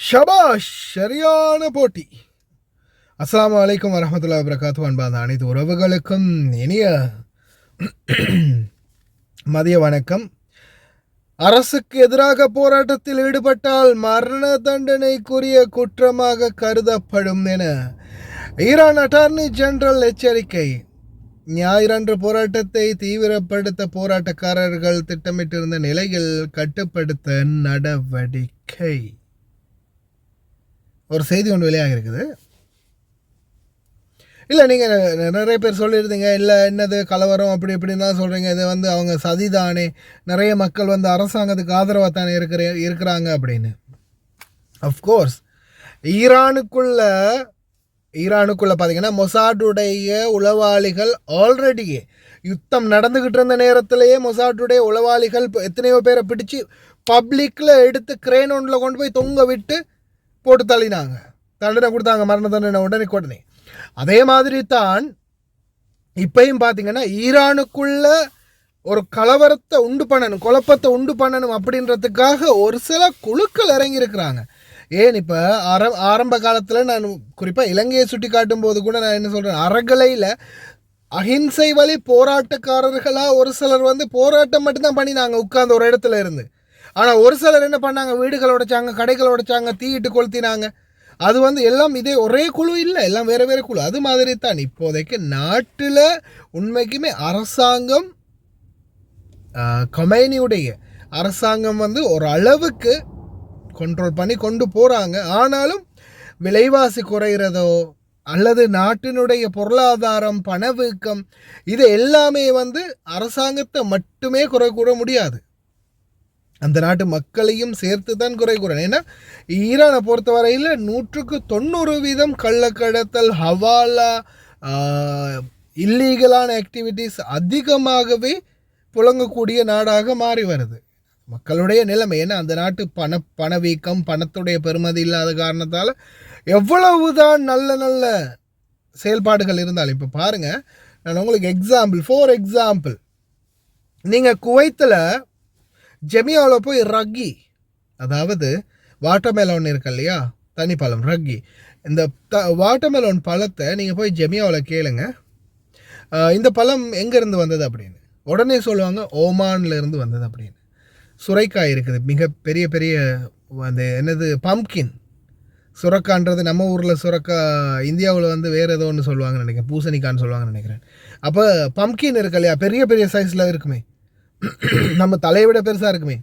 ஷபாஷ், சரியான போட்டி. அஸ்ஸலாமு அலைக்கும் வரஹ்மத்துல்லாஹி வபரகாத்துஹு. அன்பான அனைத்து உறவுகளுக்கும் இனிய மதிய வணக்கம். அரசுக்கு எதிராக போராட்டத்தில் ஈடுபட்டால் மரண தண்டனைக்குரிய குற்றமாக கருதப்படும் என ஈரான் அட்டார்னி ஜெனரல் எச்சரிக்கை. ஞாயிறன்று போராட்டத்தை தீவிரப்படுத்த போராட்டக்காரர்கள் திட்டமிட்டிருந்த நிலையில் கட்டுப்படுத்த நடவடிக்கை. ஒரு செய்தி ஒன்று வெளியாக இருக்குது. இல்லை, நீங்கள் நிறைய பேர் சொல்லியிருந்தீங்க, இல்லை என்னது கலவரம் அப்படி இப்படின்னு தான் சொல்கிறீங்க, இது அவங்க சதி தானே, நிறைய மக்கள் அரசாங்கத்துக்கு ஆதரவாக தானே இருக்கிறாங்க அப்படின்னு. அஃப்கோர்ஸ் ஈரானுக்குள்ளே பார்த்தீங்கன்னா மொசாடுடைய உளவாளிகள் ஆல்ரெடியே யுத்தம் நடந்துக்கிட்டு இருந்த நேரத்திலேயே மொசாடுடைய உளவாளிகள் எத்தனையோ பேரை பிடிச்சி பப்ளிக்கில் எடுத்து கிரேன் ஒன்றில் கொண்டு போய் தொங்க விட்டு போட்டு தள்ளினாங்க, தண்டனை கொடுத்தாங்க, மரண தண்டனை உடனே. அதே மாதிரி தான் இப்பையும் பார்த்தீங்கன்னா ஈரானுக்குள்ள ஒரு கலவரத்தை உண்டு பண்ணணும், குழப்பத்தை உண்டு பண்ணணும் அப்படின்றதுக்காக ஒரு சில குழுக்கள் இறங்கியிருக்கிறாங்க. ஏன் இப்போ ஆரம்ப காலத்தில் நான் குறிப்பாக இலங்கையை சுட்டி காட்டும் போது கூட நான் என்ன சொல்கிறேன், அறகலையில் அஹிம்சை வழி போராட்டக்காரர்களாக ஒரு சிலர் போராட்டம் மட்டும்தான் பண்ணினாங்க உட்கார்ந்து ஒரு இடத்துல இருந்து. ஆனால் ஒரு சிலர் என்ன பண்ணாங்க, வீடுகள் உடைச்சாங்க, கடைகள் உடைச்சாங்க, தீயிட்டு கொளுத்தினாங்க. அது எல்லாம் இதே ஒரே குழு இல்லை, எல்லாம் வேறு வேறு குழு. அது மாதிரி தான் இப்போதைக்கு நாட்டில் உண்மைக்குமே அரசாங்கம், கொமைனியுடைய அரசாங்கம் ஒரு அளவுக்கு கண்ட்ரோல் பண்ணி கொண்டு போகிறாங்க. ஆனாலும் விலைவாசி குறைகிறதோ அல்லது நாட்டினுடைய பொருளாதாரம், பணவீக்கம், இது எல்லாமே அரசாங்கத்தை மட்டுமே குறை கூற முடியாது, அந்த நாட்டு மக்களையும் சேர்த்து தான் குறை கூறணும். ஏன்னா ஈரானை பொறுத்தவரையில் 190% கள்ளக்கடத்தல், ஹவாலா, இல்லீகலான ஆக்டிவிட்டீஸ் அதிகமாகவே புழங்கக்கூடிய நாடாக மாறி வருது. மக்களுடைய நிலைமை ஏன்னா அந்த நாட்டு பணவீக்கம், பணத்துடைய பெருமதி இல்லாத காரணத்தால் எவ்வளவுதான் நல்ல நல்ல செயல்பாடுகள் இருந்தாலும், இப்போ பாருங்கள், நான் உங்களுக்கு ஃபார் எக்ஸாம்பிள், நீங்கள் குவைத்தில் ஜெமியாவில் போய் ரக்கி, அதாவது வாட்டர்மெலோன் இருக்கு இல்லையா, தனிப்பழம் ரக்கி, இந்த வாட்டர்மெலோன் பழத்தை நீங்கள் போய் ஜெமியாவில் கேளுங்க, இந்த பழம் எங்கேருந்து வந்தது அப்படின்னு. உடனே சொல்லுவாங்க ஓமான்லேருந்து வந்தது அப்படின்னு. சுரைக்காய் இருக்குது, மிக பெரிய பெரிய என்னது பம்கின், சுரக்கான்றது நம்ம ஊரில் சுரக்காய், இந்தியாவில் வேறு ஏதோ ஒன்று சொல்லுவாங்கன்னு நினைக்கிறேன், பூசணிக்கான்னு சொல்லுவாங்கன்னு நினைக்கிறேன். அப்போ பம்கின் இருக்கு இல்லையா, பெரிய பெரிய சைஸில் இருக்குமே, நம்ம தலையை விட பெருசாக இருக்குமே,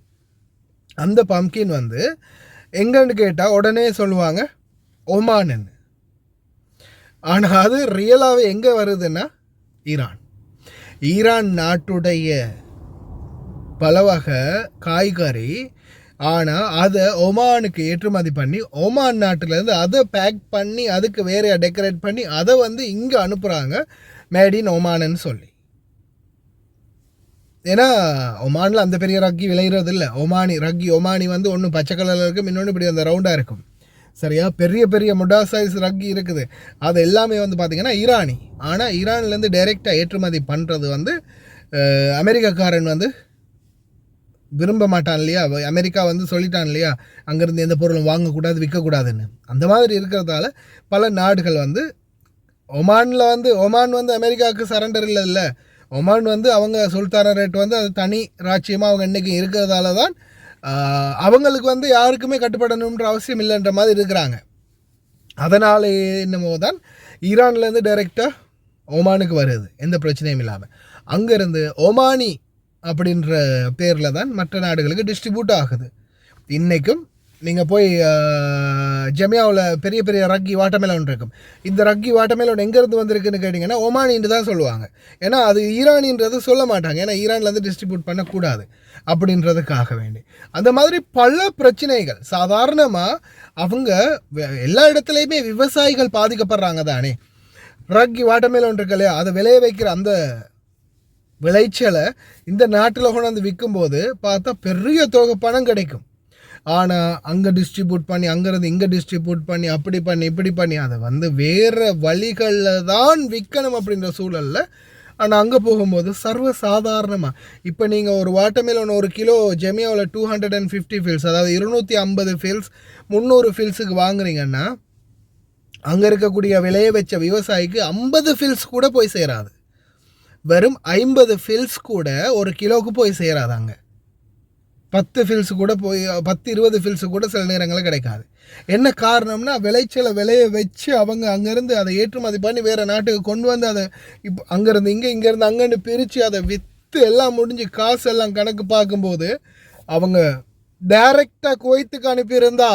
அந்த பம்கின் எங்கன்னு கேட்டால் உடனே சொல்லுவாங்க ஒமான்னு. ஆனால் அது ரியலாகவே எங்கே வருதுன்னா ஈரான் நாட்டுடைய பலவகை காய்கறி. ஆனால் அதை ஒமானுக்கு ஏற்றுமதி பண்ணி ஒமான் நாட்டிலேருந்து அதை பேக் பண்ணி அதுக்கு வேறையா டெக்கரேட் பண்ணி அதை இங்கே அனுப்புகிறாங்க, மேட் இன் ஒமானுன்னு சொல்லி. ஏன்னா ஒமானில் அந்த பெரிய ரக்கி விளையிறது இல்லை. ஒமானி ஒன்று பச்சை கலரில் இருக்கும், இன்னொன்று இப்படி ரவுண்டாக இருக்கும், சரியா. பெரிய பெரிய முடா சைஸ் ரக்கி இருக்குது. அது எல்லாமே பார்த்திங்கன்னா ஈரானி. ஆனால் ஈரான்லேருந்து டைரெக்டாக ஏற்றுமதி பண்ணுறது அமெரிக்காக்காரன் விரும்ப மாட்டான் இல்லையா. அமெரிக்கா சொல்லிட்டான் இல்லையா, அங்கேருந்து எந்த பொருளும் வாங்கக்கூடாது, விற்கக்கூடாதுன்னு. அந்த மாதிரி இருக்கிறதால பல நாடுகள் ஒமானில் ஒமான் அமெரிக்காவுக்கு சரண்டர் இல்லை. ஒமான் அவங்க சுல்தான ரேட் அது தனி ராஜ்யமாக அவங்க இன்றைக்கி இருக்கிறதால தான் அவங்களுக்கு யாருக்குமே கட்டுப்படணுன்ற அவசியம் இல்லைன்ற மாதிரி இருக்கிறாங்க. அதனால் என்னமோ தான் ஈரான்லேருந்து டைரெக்டாக ஒமானுக்கு வருது, எந்த பிரச்சனையும் இல்லாமல். அங்கேருந்து ஒமானி அப்படின்ற பேரில் தான் மற்ற நாடுகளுக்கு டிஸ்ட்ரிபியூட் ஆகுது. இன்றைக்கும் நீங்கள் போய் ஜெமியாவில் பெரிய பெரிய ரக்கி வாட்டர்மெலன் இருக்கும். இந்த ரக்கி வாட்டர்மெலன் எங்கேருந்து வந்திருக்குன்னு கேட்டிங்கன்னா ஒமானின்னு தான் சொல்லுவாங்க. ஏன்னா அது ஈரானின்றது சொல்ல மாட்டாங்க, ஏன்னா ஈரான்லேருந்து டிஸ்ட்ரிபியூட் பண்ணக்கூடாது அப்படின்றதுக்காக வேண்டி. அந்த மாதிரி பல பிரச்சனைகள். சாதாரணமாக அவங்க எல்லா இடத்துலையுமே விவசாயிகள் பாதிக்கப்படுறாங்க தானே. ரக்கி வாட்டர்மெலன் இருக்கு இல்லையா, அதை விளைய வைக்கிற அந்த விளைச்சலை இந்த நாட்டில் கொண்டாந்து விற்கும்போது பார்த்தா பெரிய தொகை பணம் கிடைக்கும். ஆனால் அங்கே டிஸ்ட்ரிபியூட் பண்ணி, அங்கேருந்து இங்கே டிஸ்ட்ரிபியூட் பண்ணி, அப்படி பண்ணி இப்படி பண்ணி அதை வேறு வழிகளில் தான் விற்கணும் அப்படின்ற சூழலில் ஆனால் அங்கே போகும்போது சர்வசாதாரணமாக இப்போ நீங்கள் ஒரு வாட்டர்மெலன் ஒரு கிலோ ஜெமியோவில் 250 ஃபில்ஸ், அதாவது 250 ஃபில்ஸ் 300 ஃபில்ஸுக்கு வாங்குறீங்கன்னா அங்கே இருக்கக்கூடிய விளைய வச்ச விவசாயிக்கு 50 ஃபில்ஸ் கூட போய் சேராது. வெறும் 50 ஃபில்ஸ் கூட ஒரு கிலோவுக்கு போய் சேராது. அங்கே 10 ஃபில்ஸ் கூட போய் 10-20 ஃபில்ஸு கூட சில நேரங்களில் கிடைக்காது. என்ன காரணம்னா விளைச்சலை விளைய வச்சு அவங்க அங்கேருந்து அதை ஏற்றுமதி பண்ணி வேறு நாட்டுக்கு கொண்டு வந்து அதை இப்போ அங்கேருந்து இங்கேருந்து அங்கேருந்து பிரித்து அதை விற்று எல்லாம் முடிஞ்சு காசு எல்லாம் கணக்கு பார்க்கும்போது அவங்க டைரெக்டாக குவைத்துக்கு அனுப்பியிருந்தா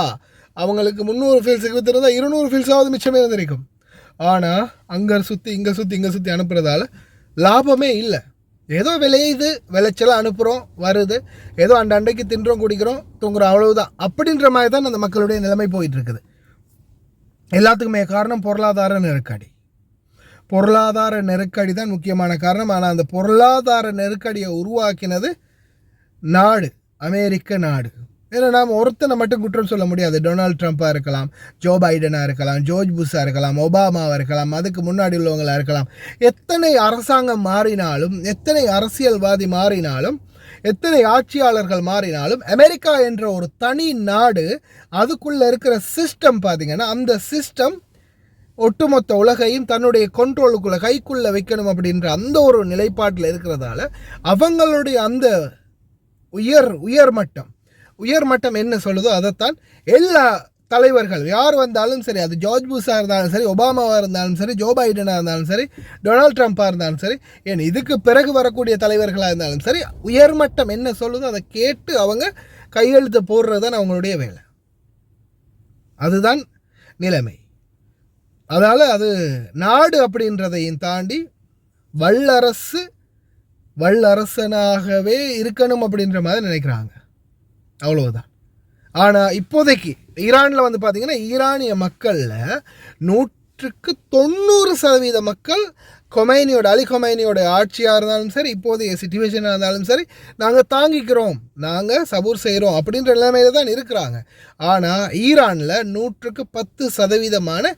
அவங்களுக்கு 300 ஃபில்ஸுக்கு விற்றுருந்தா 200 ஃபில்ஸாவது மிச்சமே இருந்திருக்கும். ஆனால் அங்கே சுற்றி இங்கே சுற்றி அனுப்புறதால லாபமே இல்லை. ஏதோ விளையுது, விளைச்சலாம் அனுப்புகிறோம், வருது, ஏதோ அண்டைக்கு தின்றோம், குடிக்கிறோம், தூங்குறோம், அவ்வளவுதான். அப்படின்ற மாதிரி தான் அந்த மக்களுடைய நிலைமை போயிட்டுருக்குது. எல்லாத்துக்குமே காரணம் பொருளாதார நெருக்கடி. பொருளாதார நெருக்கடி தான் முக்கியமான காரணம். ஆனால் அந்த பொருளாதார நெருக்கடியை உருவாக்கினது நாடு, அமெரிக்க நாடு. ஏன்னா நாம் ஒருத்தனை மட்டும் குற்றம் சொல்ல முடியாது. டொனால்ட் ட்ரம்ப்பாக இருக்கலாம், ஜோ பைடனாக இருக்கலாம், ஜோர்ஜ் புஷ்ஷாக இருக்கலாம், ஒபாமாவாக இருக்கலாம், அதுக்கு முன்னாடி உள்ளவங்களாக இருக்கலாம். எத்தனை அரசாங்கம் மாறினாலும், எத்தனை அரசியல்வாதி மாறினாலும், எத்தனை ஆட்சியாளர்கள் மாறினாலும், அமெரிக்கா என்ற ஒரு தனி நாடு, அதுக்குள்ளே இருக்கிற சிஸ்டம் பார்த்திங்கன்னா அந்த சிஸ்டம் ஒட்டுமொத்த உலகையும் தன்னுடைய கண்ட்ரோலுக்குள்ளே கைக்குள்ளே வைக்கணும் அப்படின்ற அந்த ஒரு நிலைப்பாட்டில் இருக்கிறதால அவங்களுடைய அந்த உயர்மட்டம் என்ன சொல்லுதோ அதைத்தான் எல்லா தலைவர்கள் யார் வந்தாலும் சரி, அது ஜார்ஜ் புஷ்ஷாக இருந்தாலும் சரி, ஒபாமாவாக இருந்தாலும் சரி, ஜோ பைடனாக இருந்தாலும் சரி, டொனால்ட் ட்ரம்ப்பாக இருந்தாலும் சரி, ஏன் இதுக்கு பிறகு வரக்கூடிய தலைவர்களாக இருந்தாலும் சரி, உயர்மட்டம் என்ன சொல்லுதோ அதை கேட்டு அவங்க கையெழுத்து போடுறது தான் அவங்களுடைய வேலை. அதுதான் நிலைமை. அதனால் அது நாடு அப்படின்றதையும் தாண்டி வல்லரசனாகவே இருக்கணும் அப்படின்ற மாதிரி நினைக்கிறாங்க. அவ்வளவுதான். ஆனால் இப்போதைக்கு ஈரானில் வந்து பார்த்திங்கன்னா ஈரானிய மக்களில் 90% மக்கள் அலி கொமைனியோட ஆட்சியாக இருந்தாலும் சரி, இப்போதைய சிச்சுவேஷனாக இருந்தாலும் சரி, நாங்கள் தாங்கிக்கிறோம், நாங்கள் சபூர் செய்கிறோம் அப்படின்ற நிலைமையில தான் இருக்கிறாங்க. ஆனால் ஈரானில் 110%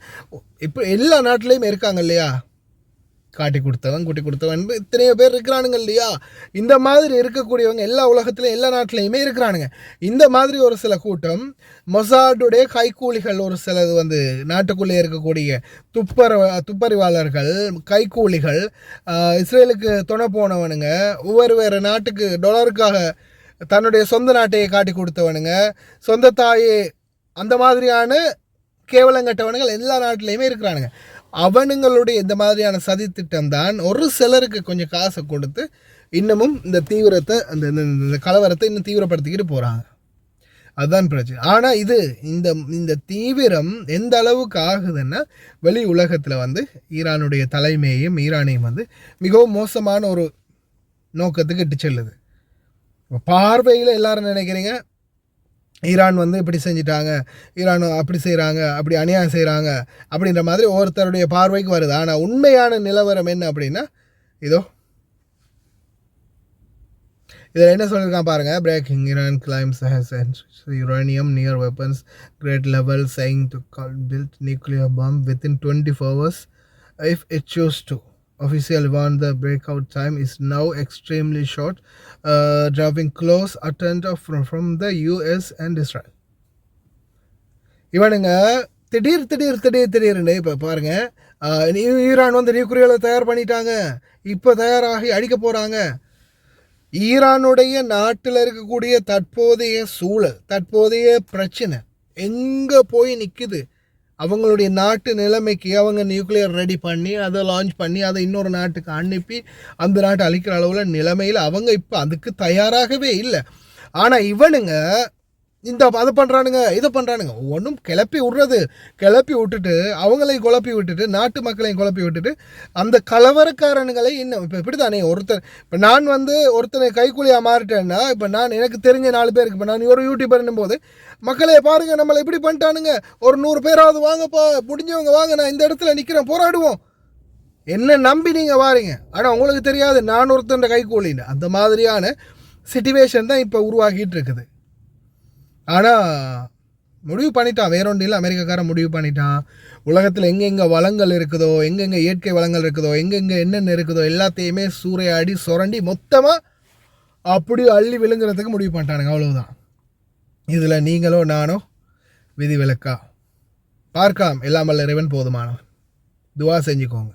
இப்போ எல்லா நாட்டிலையும் இருக்காங்க இல்லையா, காட்டி கொடுத்தவன் குட்டி கொடுத்தவன் இத்தனையோ பேர் இருக்கிறானுங்க இல்லையா. இந்த மாதிரி இருக்கக்கூடியவங்க எல்லா உலகத்துலையும் எல்லா நாட்டிலையுமே இருக்கிறானுங்க. இந்த மாதிரி ஒரு சில கூட்டம் மொசாடுடைய கைக்கூலிகள், ஒரு சிலது வந்து நாட்டுக்குள்ளே இருக்கக்கூடிய துப்பறிவாளர்கள், கைக்கூலிகள், இஸ்ரேலுக்கு துணை போனவனுங்க, வேறு நாட்டுக்கு டாலருக்காக தன்னுடைய சொந்த நாட்டையை காட்டி கொடுத்தவனுங்க, சொந்த தாயே, அந்த மாதிரியான கேவலங்கட்டவனுங்கள் எல்லா நாட்டிலையுமே இருக்கிறானுங்க. அவனுங்களுடைய இந்த மாதிரியான சதி திட்டம் தான் ஒரு சிலருக்கு கொஞ்சம் காசை கொடுத்து இன்னமும் இந்த தீவிரத்தை இந்த கலவரத்தை இன்னும் தீவிரப்படுத்திக்கிட்டு போகிறாங்க. அதுதான் பிரச்சனை. ஆனால் இந்த தீவிரம் எந்த அளவுக்கு ஆகுதுன்னா வெளி உலகத்தில் வந்து ஈரானுடைய தலைமையையும் ஈரானையும் வந்து மிகவும் மோசமான ஒரு நோக்கத்துக்கு இட்டு செல்லுது. பார்வையில் எல்லாரும் நினைக்கிறீங்க ஈரான் வந்து இப்படி செஞ்சிட்டாங்க, ஈரான் அப்படி செய்கிறாங்க, அப்படி அநியாயம் செய்கிறாங்க அப்படின்ற மாதிரி ஒவ்வொருத்தருடைய பார்வைக்கு வருது. ஆனால் உண்மையான நிலவரம் என்ன அப்படின்னா இதில் என்ன சொல்லியிருக்கான் பாருங்கள். Breaking Iran claims has uranium near weapons grade level, saying to build nuclear bomb within 24 hours if it choose to. Official warned the breakout time is now extremely short, drawing close attention from the US and Israel. இவனுங்க திடீர்னு இப்போ பாருங்கள், Iran வந்து நியூக்ளியரை தயார் பண்ணிட்டாங்க, இப்போ தயாராகி அடிக்க போகிறாங்க. ஈரானுடைய நாட்டில் இருக்கக்கூடிய தற்போதைய சூழல், தற்போதைய பிரச்சனை எங்கே போய் நிற்குது? அவங்களுடைய நாட்டு நிலைமைக்கு அவங்க நியூக்ளியர் ரெடி பண்ணி அதை லான்ச் பண்ணி அதை இன்னொரு நாட்டுக்கு அனுப்பி அந்த நாட்டை அழிக்கிற அளவில் நிலைமையில் அவங்க இப்போ அதுக்கு தயாராகவே இல்லை. ஆனால் இவனுங்க அதை பண்ணுறானுங்க, இதை பண்ணுறானுங்க, ஒன்றும் கிளப்பி விட்டுட்டு அவங்களையும் குழப்பி விட்டுட்டு நாட்டு மக்களையும் குழப்பி விட்டுட்டு அந்த கலவரக்காரனுங்களை இன்னும் இப்போ இப்படி தானே இப்போ நான் வந்து ஒருத்தனை கைக்கூலியாக மாறிட்டேன்னா, இப்போ எனக்கு தெரிஞ்ச 4 பேருக்கு, இப்போ நான் ஒரு யூடியூபர்னும் போது மக்களே பாருங்கள் நம்மளை இப்படி பண்ணிட்டானுங்க, ஒரு 100 பேராவது வாங்கப்பா, முடிஞ்சவங்க வாங்க, நான் இந்த இடத்துல நிற்கிறேன், போராடுவோம், என்ன நம்பி நீங்கள் வாரீங்க. ஆனால் உங்களுக்கு தெரியாது நான் ஒருத்தன் கைக்கூலின்னு. அந்த மாதிரியான சிச்சுவேஷன் தான் இப்போ உருவாகிட்டு இருக்குது. ஆனால் முடிவு பண்ணிட்டான். வேறொன்று இல்லை, அமெரிக்காக்காரன் முடிவு பண்ணிட்டான். உலகத்தில் எங்கெங்கே வளங்கள் இருக்குதோ, எங்கெங்கே இயற்கை வளங்கள் இருக்குதோ, எங்கெங்கே என்னென்ன இருக்குதோ எல்லாத்தையுமே சூறையாடி சுரண்டி மொத்தமாக அப்படி அள்ளி விழுங்குறதுக்கு முடிவு பண்ணிட்டானுங்க. அவ்வளவுதான். இதில் நீங்களோ நானோ விதி விலக்கா? பார்க்கலாம். எல்லாம் வல்ல இறைவன் போதுமானவன். துவா செஞ்சுக்கோங்க.